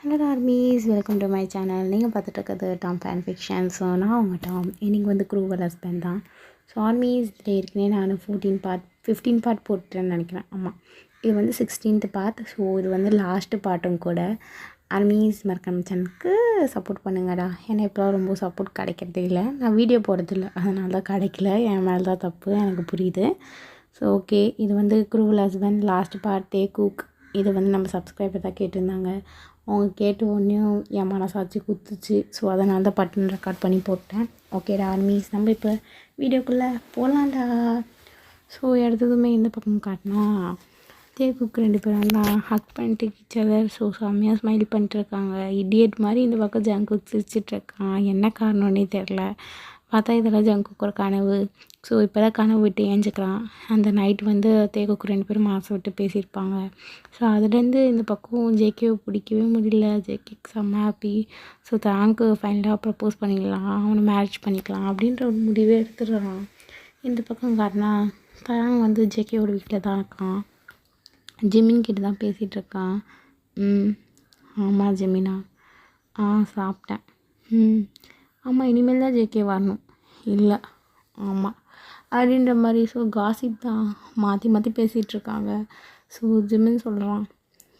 Hello armies, welcome to my channel. நீங்கள் பார்த்துட்டு இருக்கிறது டாம் ஃபேன் ஃபிக்ஷன். ஸோ நான் உங்கள் டாம். இன்றைக்கி வந்து க்ரூவல் ஹஸ்பண்ட் தான். ஸோ ஆர்மீஸ் இதில் ஏற்கனவே நான் 15 பார்ட் போட்டுட்டேன்னு நினைக்கிறேன். ஆமாம், இது வந்து 16th பார்ட். ஸோ இது வந்து லாஸ்ட்டு பார்ட்டும் கூட. ஆர்மீஸ் மறக்காம சேனலுக்கு சப்போர்ட் பண்ணுங்கடா. ஏன்னா இப்போ ரொம்ப சப்போர்ட் கிடைக்கிறதே இல்லை. நான் வீடியோ போடுறதில்ல, அதனால தான் கிடைக்கல. என் மேலே தான் தப்பு, எனக்கு புரியுது. ஸோ ஓகே, இது வந்து க்ரூவல் ஹஸ்பண்ட் லாஸ்ட் பார்ட் டே குக். இது வந்து நம்ம சப்ஸ்கிரைபர் தான் கேட்டிருந்தாங்க. அவங்க கேட்டு ஒன்றையும் என் மனசாட்சி குத்துச்சு. ஸோ அதனால தான் பட்டன் ரெக்கார்ட் பண்ணி போட்டேன். ஓகேடா ஆர்மீஸ், நம்ம இப்போ வீடியோக்குள்ளே போகலாண்டா. ஸோ எடுத்ததுமே இந்த பக்கம் காட்டினா தேக்குக்கு 2 பேரும் தான் ஹக் பண்ணிட்டு கிச்சதர். ஸோ செம்மையாக ஸ்மைல் பண்ணிட்டுருக்காங்க. இடியட் மாதிரி இந்த பக்கம் ஜங்குக் சிரிச்சிட்ருக்கான். என்ன காரணம்னே தெரில. பார்த்தா இதெல்லாம் ஜங்குக்கோட கனவு. ஸோ இப்போ தான் கனவு விட்டு ஏஞ்சிக்கிறான். அந்த நைட் வந்து தேக்குக்கு 2 பேரும் மாசை விட்டு பேசியிருப்பாங்க. ஸோ அதுலேருந்து இந்த பக்கம் ஜேகேவை பிடிக்கவே முடியல. ஜேகேக்கு செம்ம ஹாப்பி. ஸோ தேங்க்கு ஃபைனலாக ப்ரப்போஸ் பண்ணிக்கலாம், அவனை மேரேஜ் பண்ணிக்கலாம் அப்படின்ற ஒரு முடிவே எடுத்துடுறான். இந்த பக்கம் காட்டினா தேங் வந்து ஜேகேவோட வீட்டில் தான் இருக்கான். ஜிமின் கிட்ட தான் பேசிகிட்ருக்கான். ஆமாம் ஜெமினா, சாப்பிட்டேன். ஆமாம், இனிமேல் தான் ஜேகே வரணும். இல்லை, ஆமாம் அப்படின்ற மாதிரி. ஸோ காசிப் தான் மாற்றி மாற்றி பேசிகிட்ருக்காங்க. ஸோ ஜிமின் சொல்கிறான்,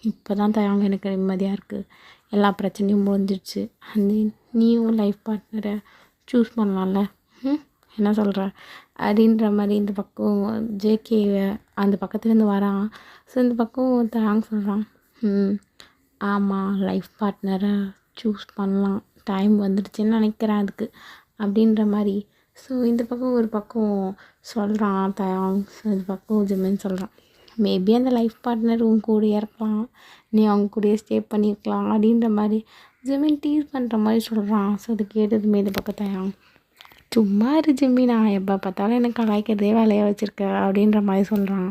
இப்போ தான் தயாங்க எனக்கு நிம்மதியாக இருக்குது, எல்லா பிரச்சனையும் முடிஞ்சிடுச்சு, அந்த நீயும் லைஃப் பார்ட்னரை சூஸ் பண்ணலாம்ல, என்ன சொல்கிற அப்படின்ற மாதிரி. இந்த பக்கம் ஜேகேவை அந்த பக்கத்துலேருந்து வரான். ஸோ இந்த பக்கம் தேங்க் சொல்கிறான். ஆமாம், லைஃப் பார்ட்னரை சூஸ் பண்ணலாம், டைம் வந்துடுச்சுன்னு நினைக்கிறேன் அதுக்கு அப்படின்ற மாதிரி. ஸோ இந்த பக்கம் ஒரு பக்கம் சொல்கிறான் தயாங். ஸோ இந்த பக்கம் ஜிமின் சொல்கிறான், மேபி அந்த லைஃப் பார்ட்னர் உன் கூடயே இருக்கலாம், நீ அவங்க கூடயே ஸ்டே பண்ணியிருக்கலாம் அப்படின்ற மாதிரி ஜிமின் டீஸ் பண்ணுற மாதிரி சொல்கிறான். ஸோ அது கேட்டதுமே இந்த பக்கம் தயாங், சும்மா இரு ஜிம்மி, நான் எப்போ பார்த்தாலும் எனக்கு கலாய்க்கிறதே வேலையாக வச்சுருக்க அப்படின்ற மாதிரி சொல்கிறான்.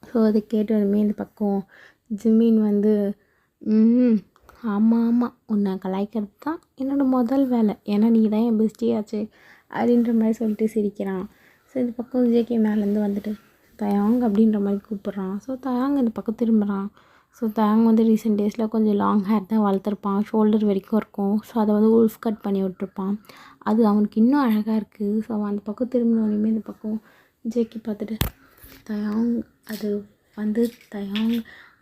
ஸோ அதை கேட்டதுமே இந்த பக்கம் ஜிம்மின் வந்து ஆமாம் ஆமாம், உன்னை கலாய்க்கிறது தான் என்னோடய முதல் வேலை, ஏன்னா நீ தான் என் பெஸ்டியாச்சு அப்படின்ற மாதிரி சொல்லிட்டு சிரிக்கிறான். ஸோ இந்த பக்கம் ஜேகே மேலேருந்து வந்துட்டு தயாங் அப்படின்ற மாதிரி கூப்பிட்றான். ஸோ தயாங் இந்த பக்கம் திரும்புகிறான். ஸோ தயாங் வந்து ரீசெண்ட் டேஸில் கொஞ்சம் லாங் ஹேர் தான் வளர்த்துருப்பான், ஷோல்டர் வரைக்கும் இருக்கும். ஸோ அதை வந்து உல்ஃப் கட் பண்ணி விட்டுருப்பான். அது அவனுக்கு இன்னும் அழகாக இருக்குது. ஸோ அவன் அந்த பக்கம் திரும்பினோடனே இந்த பக்கம் ஜேகே பார்த்துட்டு தயாங், அது வந்து தயாங்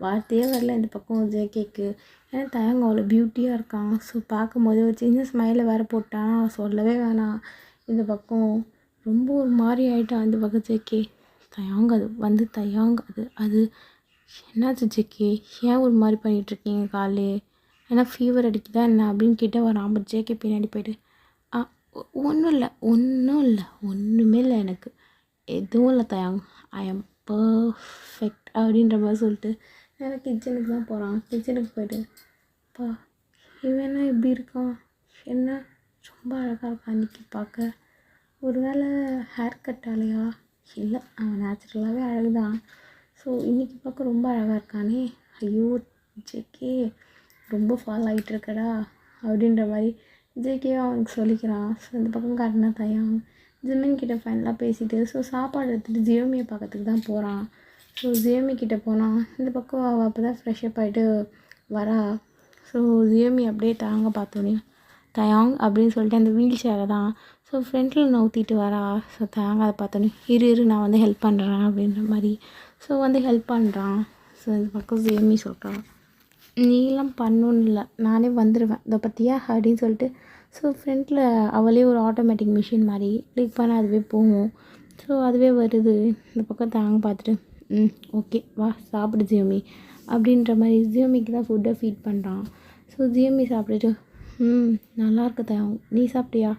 வார்த்தையே வரல இந்த பக்கம் ஜேகேக்கு. ஏன்னா தயாங் அவ்வளோ பியூட்டியாக இருக்கான். ஸோ பார்க்கும்போது ஒரு சின்ன ஸ்மைலை வேறு போட்டான், சொல்லவே வேணாம். இந்த பக்கம் ரொம்ப ஒரு மாதிரி ஆகிட்டான் இந்த பக்கம் ஜேகே. தயாங் அது வந்து தயாங் அது என்னாச்சு ஜேகே, ஏன் ஒரு மாதிரி பண்ணிகிட்ருக்கீங்க காலே, ஏன்னா ஃபீவர் அடிக்குதா என்ன அப்படின்னு கிட்ட வரான். பட் ஜேகே பின்னாடி போய்ட்டு ஒன்றும் இல்லை ஒன்றுமே இல்லை, எனக்கு எதுவும் இல்லை தயாங், ஐ எம் பர்ஃபெக்ட் அப்படின்ற மாதிரி சொல்லிட்டு நேராக கிச்சனுக்கு தான் போகிறான். கிச்சனுக்கு போய்ட்டு பா இவனா எப்படி இருக்கான், என்ன ரொம்ப அழகாக இருக்கான் அன்றைக்கி பார்க்க, ஒரு வேளை ஹேர் கட்டாலையா, இல்லை அவன் நேச்சுரலாகவே அழகுதான். ஸோ இன்றைக்கி பார்க்க ரொம்ப அழகாக இருக்கானே, ஐயோ ஜேகே ரொம்ப ஃபால் ஆகிட்டுருக்கடா அப்படின்ற மாதிரி ஜேகே அவனுக்கு சொல்லிக்கிறான். ஸோ இந்த பக்கம் காட்டினா தயாங் ஜிமின் கிட்ட ஃபைனலாக பேசிட்டு ஸோ சாப்பாடு எடுத்துகிட்டு ஜியோமியை பார்க்கறதுக்கு தான் போகிறான். ஸோ ஜியோமி கிட்டே போனான். இந்த பக்கம் அவள் அப்போ தான் ஃப்ரெஷ்அப் ஆகிட்டு வரா. ஸோ ஜியோமி அப்படியே தாங்க பார்த்தோன்னே தயாங் அப்படின்னு சொல்லிட்டு அந்த வீல் சேரை தான் ஸோ ஃப்ரண்ட்டில் நவுத்திட்டு வரா. ஸோ தயாங் அதை பார்த்தோன்னே இரு நான் வந்து ஹெல்ப் பண்ணுறேன் அப்படின்ற மாதிரி ஸோ வந்து ஹெல்ப் பண்ணுறான். ஸோ இந்த பக்கம் ஜியோமி சொல்கிறான், நீலாம் பண்ணணுன்னு இல்லை, நானே வந்துடுவேன் இதை பற்றியா அப்படின்னு சொல்லிட்டு ஸோ ஃப்ரண்ட்டில் அவளே ஒரு ஆட்டோமேட்டிக் மிஷின் மாதிரி கிளிக் பண்ண அதுவே போகும். ஸோ அதுவே வருது. இந்த பக்கம் தாங்க பார்த்துட்டு ஓகே வா சாப்பிடு ஜியோமி அப்படின்ற மாதிரி ஜியோமிக்கு தான் ஃபுட்டை ஃபீட் பண்ணுறான். ஸோ ஜியோமி சாப்பிட்டுட்டு நல்லாயிருக்கு தயாங், நீ சாப்பிட்டியா,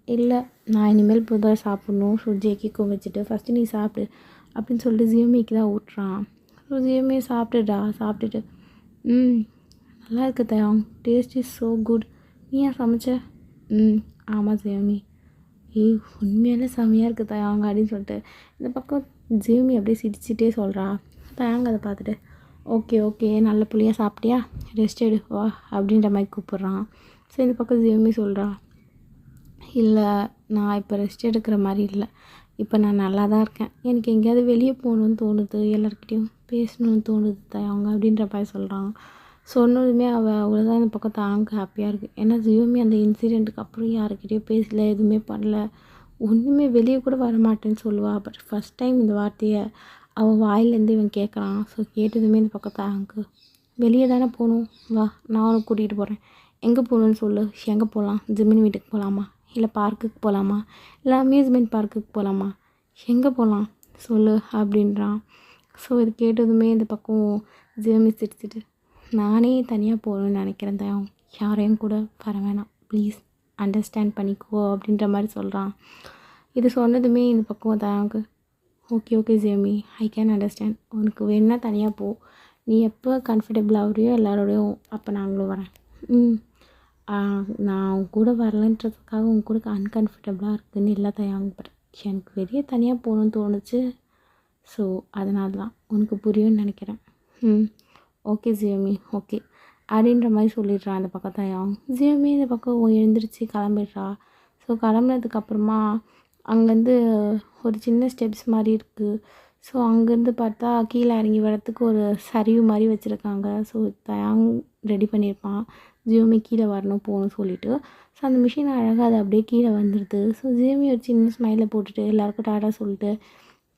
இல்லை நான் இனிமேல் புதுதாக சாப்பிட்ணும். ஸோ ஜேகேக்கும் வச்சுட்டு ஃபஸ்ட்டு நீ சாப்பிடு அப்படின்னு சொல்லிட்டு ஜியோமிக்கு தான் ஊட்டுறான். ஸோ ஜியோமியை சாப்பிட்டுட்டு நல்லா இருக்கு தயாங், டேஸ்ட் இஸ் ஸோ குட், நீ ஏன் சமைச்ச, ஆமாம் ஜியோமி, உண்மையாலே செம்மையாக இருக்குது தயாங் அப்படின்னு சொல்லிட்டு இந்த பக்கம் ஜியோமி அப்படியே சிரிச்சிட்டே சொல்கிறா. தயாங் அதை பார்த்துட்டு ஓகே நல்ல புள்ளியாக சாப்பிட்டியா, ரெஸ்ட் எடு வா அப்படின்ற மாதிரி கூப்பிட்றான். ஸோ இந்த பக்கம் ஜியோமி சொல்கிறா, இல்லை நான் இப்போ ரெஸ்ட் எடுக்கிற மாதிரி இல்லை, இப்போ நான் நல்லா தான் இருக்கேன், எனக்கு எங்கேயாவது வெளியே போகணுன்னு தோணுது, எல்லாருக்கிட்டேயும் பேசணும்னு தோணுது தயாங்க அப்படின்ற மாதிரி சொல்கிறான். சொன்னதுமே அவ்வளோதான் இந்த பக்கம் தாங்க ஹாப்பியாக இருக்குது. ஏன்னா ஜியோமி அந்த இன்சிடெண்ட்டுக்கு அப்புறம் யாருக்கிட்டேயும் பேசல, எதுவுமே பண்ணல, ஒன்றுமே வெளியே கூட வரமாட்டேன்னு சொல்லுவாள். பட் ஃபஸ்ட் டைம் இந்த வார்த்தையை அவள் வாயிலேருந்து இவன் கேட்குறான். ஸோ கேட்டதுமே இந்த பக்கம் தாங்க வெளியே தானே போகணும், வா நான் உனக்கு கூட்டிகிட்டு போகிறேன், எங்கே போகணுன்னு சொல்லு, எங்கே போகலாம், ஜிமினி வீட்டுக்கு போகலாமா, இல்லை பார்க்குக்கு போகலாமா, இல்லை அம்யூஸ்மெண்ட் பார்க்குக்கு போகலாமா, எங்கே போகலாம் சொல்லு அப்படின்றான். ஸோ இது கேட்டதுமே இந்த பக்கம் ஜியோமி சிரிச்சிட்டு, நானே தனியாக போகணுன்னு நினைக்கிறேன் தயம், யாரையும் கூட வர வேணாம், ப்ளீஸ் அண்டர்ஸ்டாண்ட் பண்ணிக்கோ அப்படின்ற மாதிரி சொல்கிறான். இது சொன்னதுமே இந்த பக்கம் தயாவுக்கு ஓகே ஓகே ஜியோமி, ஐ கேன் அண்டர்ஸ்டாண்ட், உனக்கு வேணுன்னா தனியாக போ, நீ எப்போ கம்ஃபர்டபுள் ஆகுறியோ எல்லாரோடையும் அப்போ நாங்களும் வரேன். நான் உன் கூட வரலன்றதுக்காக உன் கூட அன்கம்ஃபர்டபுளாக இருக்குதுன்னு இல்லை தயாங்க, பட் எனக்கு வெளியே தனியாக போகணுன்னு தோணுச்சு. ஸோ அதனால தான் உனக்கு புரியும்னு நினைக்கிறேன். ஓகே ஜியோமி ஓகே அப்படின்ற மாதிரி சொல்லிடுறான் அந்த பக்கம் தயாங். ஜியோமி இந்த பக்கம் எழுந்திரிச்சு கிளம்பிடுறா. ஸோ கிளம்புனதுக்கப்புறமா அங்கேருந்து ஒரு சின்ன ஸ்டெப்ஸ் மாதிரி இருக்குது. ஸோ அங்கேருந்து பார்த்தா கீழே இறங்கி வரத்துக்கு ஒரு சரிவு மாதிரி வச்சுருக்காங்க. ஸோ தயாங் ரெடி பண்ணியிருப்பான் ஜியோமி கீழே வரணும் போகணும்னு சொல்லிவிட்டு. ஸோ அந்த மிஷின் அழகாக அது அப்படியே கீழே வந்துடுது. ஸோ ஜியோமி ஒரு சின்ன ஸ்மைலை போட்டுட்டு எல்லாருக்கும் டாடா சொல்லிட்டு,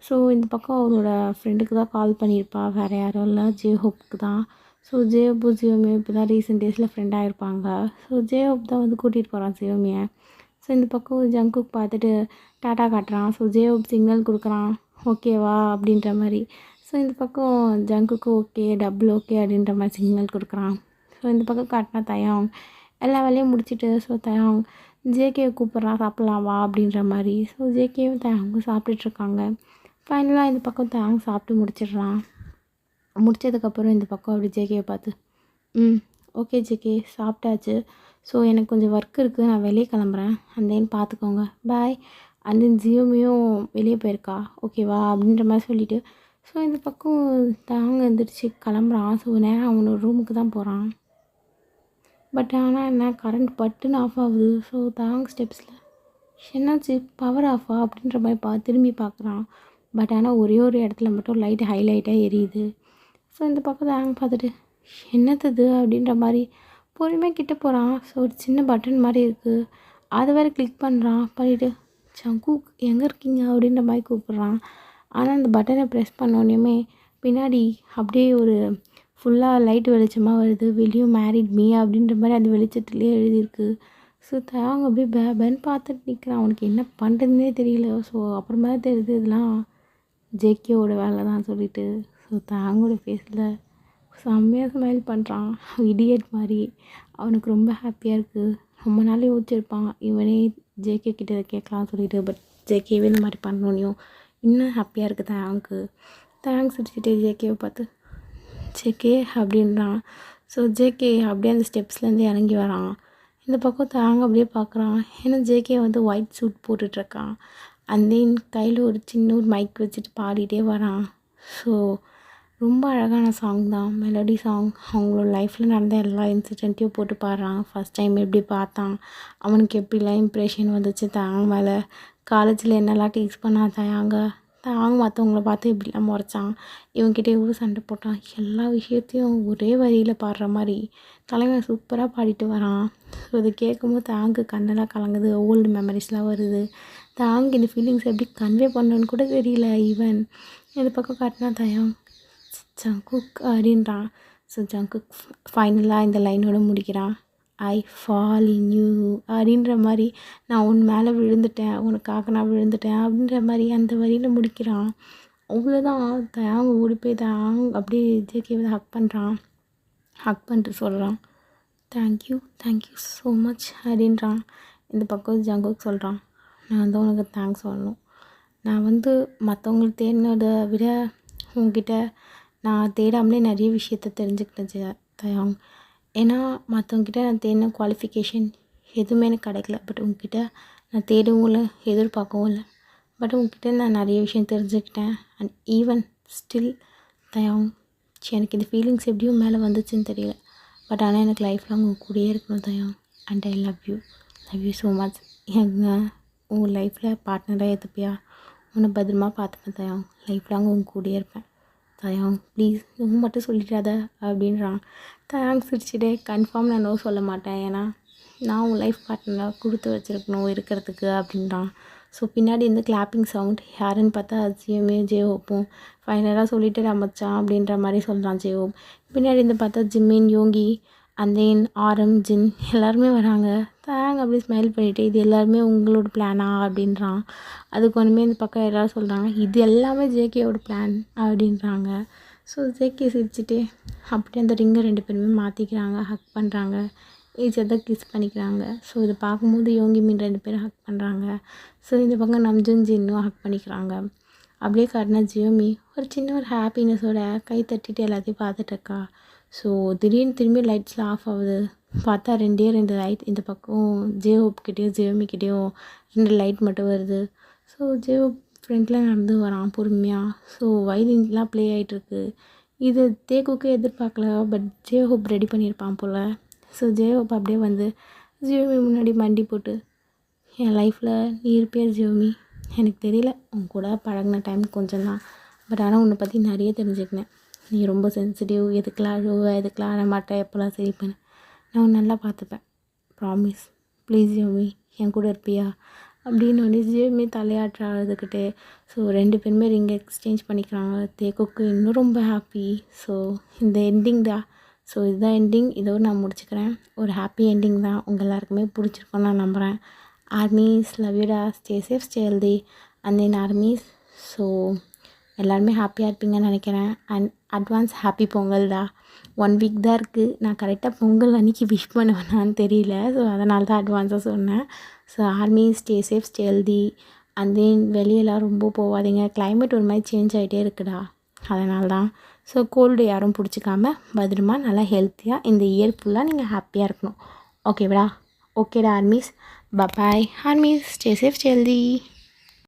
ஸோ இந்த பக்கம் அவளோட ஃப்ரெண்டுக்கு தான் கால் பண்ணியிருப்பா, வேறு யாரும் இல்லை, ஜேஹோப்புக்கு தான். ஸோ ஜேஹோப்பு ஜியோமியை இப்போ தான் ரீசெண்ட் டேஸில் ஃப்ரெண்டாக இருப்பாங்க. ஸோ ஜேஹோப் தான் வந்து கூட்டிகிட்டு போகிறான் ஜியோமியை. ஸோ இந்த பக்கம் ஜங்குக் பார்த்துட்டு டாட்டா காட்டுறான். ஸோ ஜேஹோப் சிக்னல் கொடுக்குறான் ஓகேவா அப்படின்ற மாதிரி. ஸோ இந்த பக்கம் ஜங்குக்கு ஓகே, டபுள் ஓகே அப்படின்ற மாதிரி சிக்னல் கொடுக்குறான். ஸோ இந்த பக்கம் காட்டினா தயாங் எல்லா வேலையும் முடிச்சுட்டு, ஸோ தயாங் ஜேகேவை கூப்பிட்றான் சாப்பிட்லாம் வா அப்படின்ற மாதிரி. ஸோ ஜேகேவும் தயாங்கும் சாப்பிட்டுட்ருக்காங்க. ஃபைனலாக இந்த பக்கம் தயாங் சாப்பிட்டு முடிச்சிடுறான். முடித்ததுக்கப்புறம் இந்த பக்கம் அப்படி ஜேகேவை பார்த்து ஓகே ஜேகே சாப்பிட்டாச்சு, ஸோ எனக்கு கொஞ்சம் ஒர்க் இருக்குது, நான் வெளியே கிளம்புறேன், அண்ட் தென் பார்த்துக்கோங்க பாய். அண்ட் தென் ஜியோமியும் வெளியே போயிருக்கா ஓகேவா அப்படின்ற மாதிரி சொல்லிவிட்டு, ஸோ இந்த பக்கம் தாங்க எழுந்திரிச்சு கிளம்புறான். ஸோ நேரம் அவனோட ரூமுக்கு தான் போகிறான். பட் ஆனால் என்ன கரண்ட் பட்டுன்னு ஆஃப் ஆகுது. ஸோ தாங்க ஸ்டெப்ஸில் என்னாச்சு பவர் ஆஃபா அப்படின்ற மாதிரி திரும்பி பார்க்குறான். பட் ஆனால் ஒரே ஒரு இடத்துல மட்டும் லைட் ஹைலைட்டாக எரியுது. ஸோ இந்த பக்கம் தாங்க பார்த்துட்டு என்னது அப்படின்ற மாதிரி பொறுமையாக கிட்டே போகிறான். ஸோ ஒரு சின்ன பட்டன் மாதிரி இருக்குது, அதை வேறு கிளிக் பண்ணுறான். பண்ணிவிட்டு ஜங்குக் எங்கே இருக்கீங்க அப்படின்ற மாதிரி கூப்பிட்றான். ஆனால் அந்த பட்டனை ப்ரெஸ் பண்ணோன்னே பின்னாடி அப்படியே ஒரு ஃபுல்லாக லைட் வெளிச்சமாக வருது. வெளியே மேரிட் மீ அப்படின்ற மாதிரி அந்த வெளிச்சத்துலேயே எழுதியிருக்கு. ஸோ தாங்க அப்படியே பேன்னு பார்த்துட்டு நிற்கிறான். அவனுக்கு என்ன பண்ணுறதுனே தெரியல. ஸோ அப்புறமா தான் தெரியுது இதெல்லாம் ஜேகேவோட வேலை தான் சொல்லிட்டு. ஸோ தாங்கோட ஃபேஸில் செம்மையாக ஸ்மைல் பண்ணுறான் இடியட் மாதிரி. அவனுக்கு ரொம்ப ஹாப்பியாக இருக்குது. ரொம்ப நாள் யோசிச்சிருப்பான் இவனே ஜேகே கிட்ட கேட்கலாம் சொல்லிட்டு. பட் ஜேகேவே இந்த மாதிரி பண்ணோன்னையும் இன்னும் ஹாப்பியாக இருக்குது தாங்க்கு. தேங்க்ஸ் அடிச்சுட்டு ஜேகேவை பார்த்து ஜேகே அப்படின்றான். ஸோ ஜேகே அப்படியே அந்த ஸ்டெப்ஸ்லேருந்து இறங்கி வரான். இந்த பக்கம் தாங்க அப்படியே பார்க்குறான். ஏன்னா ஜேகே வந்து ஒயிட் சூட் போட்டுட்ருக்கான். அண்ட் தென் கையில் ஒரு சின்ன ஒரு மைக் வச்சுட்டு பாடிட்டே வரான். ஸோ ரொம்ப அழகான சாங் தான், மெலடி சாங். அவங்களோட லைஃப்பில் நடந்த எல்லா இன்சிடெண்ட்டையும் போட்டு பாடுறான். ஃபஸ்ட் டைம் எப்படி பார்த்தான், அவனுக்கு எப்படிலாம் இம்ப்ரெஷன் வந்துச்சு தாங்க மேலே, காலேஜில் என்னெல்லாம் டீச் பண்ணா தாங்க மற்றவங்கள பார்த்து எப்படிலாம் முறைச்சான், இவங்ககிட்ட எவ்வளோ சண்டை போட்டான், எல்லா விஷயத்தையும் ஒரே வரியில் பாடுற மாதிரி தலைவன் சூப்பராக பாடிட்டு வரான். ஸோ இதை கேட்கும்போது தாங்க கண்ணெல்லாம் கலங்குது, ஓல்டு மெமரிஸ்லாம் வருது. தாங்க இந்த ஃபீலிங்ஸ் எப்படி கன்வே பண்ணணுன்னு கூட தெரியல. ஈவன் இந்த பக்கம் காட்டினா தயம் ஜங்குக் அப்படின்றான். ஸோ ஜங்குக் ஃபைனலாக இந்த லைனோட முடிக்கிறான். ஐ ஃபால் இன் யூ அப்படின்ற மாதிரி, நான் உன் மேலே விழுந்துட்டேன், உனக்காக நான் விழுந்துட்டேன் அப்படின்ற மாதிரி அந்த வரியில் முடிக்கிறான். அவ்வளோதான். தயாங்க ஓடி போய் தாங்க அப்படியே ஜேகேவை ஹக் பண்ணுறான். ஹக் பண்ணிட்டு சொல்கிறான் தேங்க்யூ ஸோ மச் அப்படின்றான். இந்த பக்கம் ஜங்குக் சொல்கிறான், நான் வந்து உனக்கு தேங்க்ஸ் சொல்லணும். நான் வந்து மற்றவங்களுக்கு தேடினதை விட உங்ககிட்ட நான் தேடாமலே நிறைய விஷயத்த தெரிஞ்சுக்கிட்டேன் தயாங். ஏன்னா மற்றவங்கிட்ட நான் தேடின குவாலிஃபிகேஷன் எதுவுமே எனக்கு கிடைக்கல. பட் உங்ககிட்ட நான் தேடவும் இல்லை, எதிர்பார்க்கவும் இல்லை. பட் உங்ககிட்ட நான் நிறைய விஷயம் தெரிஞ்சுக்கிட்டேன். அண்ட் ஈவன் ஸ்டில் தயாங் எனக்கு இந்த ஃபீலிங்ஸ் எப்படியும் மேலே வந்துச்சுன்னு தெரியல. பட் ஆனால் எனக்கு லைஃப் லாங் உங்கள் கூடயே இருக்கணும் தயாங். And I love you so much. உங்கள் லைஃப்பில் பார்ட்னராக ஏற்றுப்பியா, உன்னை பத்திரமா பார்த்துப்பேன் தயாங். லைஃப் லாங் உங்கள் கூடயே இருப்பேன் தயாங் ப்ளீஸ் நோ மட்டும் சொல்லிடாத அப்படின்றான். தயாங் சிரிச்சுட்டே கன்ஃபார்ம் நான் நோ சொல்ல மாட்டேன், ஏன்னா நான் உன் லைஃப் பார்ட்னராக கொடுத்து வச்சுருக்கணும் இருக்கிறதுக்கு அப்படின்றான். ஸோ பின்னாடி இந்த கிளாப்பிங் சவுண்ட் யாருன்னு பார்த்தா ஜிஎம்ஏ ஜேஹோப்பும் ஃபைனலாக சொல்லிட்டு மச்சான் அப்படின்ற மாதிரி சொல்கிறான் ஜேஹோப். பின்னாடி இருந்து பார்த்தா ஜிம்மின் யோங்கி அண்ட் தென் ஆரம் ஜின் எல்லாருமே வராங்க. தயாங் அப்படி ஸ்மைல் பண்ணிவிட்டு இது எல்லாருமே உங்களோட பிளானா அப்படின்றான். அதுக்கு ஒன்றுமே இந்த பக்கம் எல்லோரும் சொல்கிறாங்க இது எல்லாமே ஜேகேயோட பிளான் அப்படின்றாங்க. ஸோ ஜேகே சிரிச்சுட்டு அப்படியே அந்த ரிங்கை 2 பேருமே மாற்றிக்கிறாங்க, ஹக் பண்ணுறாங்க, ஈச் அதர் கிஸ் பண்ணிக்கிறாங்க. ஸோ இதை பார்க்கும்போது யோங்கி மீன் 2 பேரும் ஹக் பண்ணுறாங்க. ஸோ இந்த பக்கம் நம்ஜுன் ஜின்னும் ஹக் பண்ணிக்கிறாங்க. அப்படியே காட்டினா ஜியோமி ஒரு சின்ன ஒரு ஹாப்பினஸோட கை தட்டிட்டு எல்லாத்தையும் பார்த்துட்டு இருக்கா. ஸோ திடீர்னு திரும்பி லைட்ஸ்லாம் ஆஃப் ஆகுது. பார்த்தா 2 லைட் இந்த பக்கம் ஜேஹோப்கிட்டேயும் ஜியோமிக்கிட்டேயும் 2 லைட் மட்டும் வருது. ஸோ ஜேஹோப் ஃப்ரெண்டில் நடந்து வரான் பொறுமையாக. ஸோ வயலின்லாம் ப்ளே ஆகிட்டுருக்கு. இது தேக்குக்கு எதிர்பார்க்கல, பட் ஜேஹோப் ரெடி பண்ணியிருப்பான் போல். ஸோ ஜேஹோப் அப்படியே வந்து ஜியோமி முன்னாடி மண்டி போட்டு என் லைஃப்பில் நீ இருப்பியா ஜியோமி, எனக்கு தெரியல உன் கூட பழகின டைம் கொஞ்சம் தான், பட் ஆனால் உன்னை பற்றி நிறைய தெரிஞ்சுக்கினேன். நீ ரொம்ப சென்சிட்டிவ், எதுக்கெலாம் அழுவ, எதுக்கெலாம் அழ மாட்டேன், எப்போல்லாம் சிரிப்பேன், நான் உன்னை நல்லா பார்த்துப்பேன், ப்ராமிஸ் ப்ளீஸ் ஜியோமி என் கூட இருப்பியா அப்படின்னு ஒன்று ஜியோமி தலையாற்ற அழுதுகிட்டே. ஸோ 2 பேருமே ரிங் எக்ஸ்சேஞ்ச் பண்ணிக்கிறாங்க. தேக்குக்கு இன்னும் ரொம்ப ஹாப்பி. ஸோ இந்த எண்டிங் தான். ஸோ இதுதான் எண்டிங். இதோடு நான் முடிச்சுக்கிறேன். ஒரு ஹாப்பி எண்டிங் தான். உங்கள் எல்லாருக்குமே பிடிச்சிருக்கோன்னு நான் நம்புகிறேன். ஆர்மீஸ் லவ் யூ டா, stay safe stay healthy and then armies. So எல்லாருமே ஹாப்பியாக இருப்பீங்கன்னு நினைக்கிறேன். அண்ட் அட்வான்ஸ் ஹாப்பி பொங்கல் தான். 1 வீக் தான் இருக்குது. நான் கரெக்டாக பொங்கல் அன்றைக்கி விஷ் பண்ணுவேனான்னு தெரியல. ஸோ அதனால தான் அட்வான்ஸாக சொன்னேன். So army stay safe stay healthy and then வெளியெல்லாம் ரொம்ப போகாதீங்க. கிளைமேட் ஒரு மாதிரி சேஞ்ச் ஆகிட்டே இருக்குடா, அதனால தான். ஸோ கோல்டு யாரும் பிடிச்சிக்காம பத்திரமா நல்லா ஹெல்த்தியாக இந்த இயர் ஃபுல்லாக நீங்கள் ஹாப்பியாக இருக்கணும். ஓகேடா? ஓகேடா armies, bye armies, stay safe stay healthy.